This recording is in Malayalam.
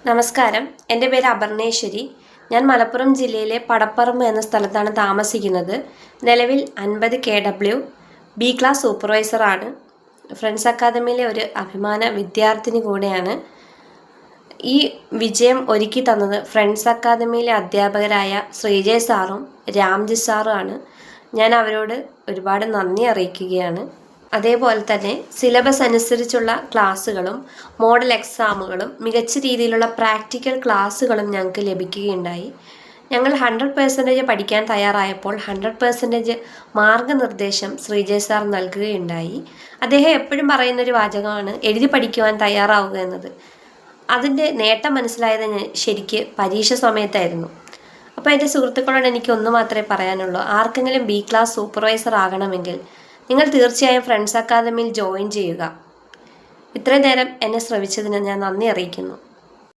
നമസ്കാരം, എൻ്റെ പേര് അപർണേശ്വരി. ഞാൻ മലപ്പുറം ജില്ലയിലെ പടപ്പറമ്പ് എന്ന സ്ഥലത്താണ് താമസിക്കുന്നത്. നിലവിൽ 50 KW ബി ക്ലാസ് സൂപ്പർവൈസറാണ്. ഫ്രണ്ട്സ് അക്കാദമിയിലെ ഒരു അഭിമാന വിദ്യാർത്ഥിനി കൂടെയാണ്. ഈ വിജയം ഒരുക്കി തന്നത് ഫ്രണ്ട്സ് അക്കാദമിയിലെ അധ്യാപകരായ ശ്രീജയ് സാറും രാംജി സാറുമാണ്. ഞാൻ അവരോട് ഒരുപാട് നന്ദി അറിയിക്കുകയാണ്. അതേപോലെ തന്നെ സിലബസ് അനുസരിച്ചുള്ള ക്ലാസ്സുകളും മോഡൽ എക്സാമുകളും മികച്ച രീതിയിലുള്ള പ്രാക്ടിക്കൽ ക്ലാസ്സുകളും ഞങ്ങൾക്ക് ലഭിക്കുകയുണ്ടായി. ഞങ്ങൾ 100% പഠിക്കാൻ തയ്യാറായപ്പോൾ 100% മാർഗനിർദ്ദേശം ശ്രീജയ് സാർ നൽകുകയുണ്ടായി. അദ്ദേഹം എപ്പോഴും പറയുന്നൊരു വാചകമാണ് എഴുതി പഠിക്കുവാൻ തയ്യാറാവുക എന്നത്. അതിൻ്റെ നേട്ടം മനസ്സിലായത് ശരിക്ക് പരീക്ഷ സമയത്തായിരുന്നു. അപ്പോൾ എൻ്റെ സുഹൃത്തുക്കളോട് എനിക്ക് ഒന്ന് മാത്രമേ പറയാനുള്ളൂ. ആർക്കെങ്കിലും ബി ക്ലാസ് സൂപ്പർവൈസർ ആകണമെങ്കിൽ നിങ്ങൾ തീർച്ചയായും ഫ്രണ്ട്സ് അക്കാദമിയിൽ ജോയിൻ ചെയ്യുക. ഇത്രയും നേരം എന്നെ ശ്രവിച്ചതിന് ഞാൻ നന്ദി അറിയിക്കുന്നു.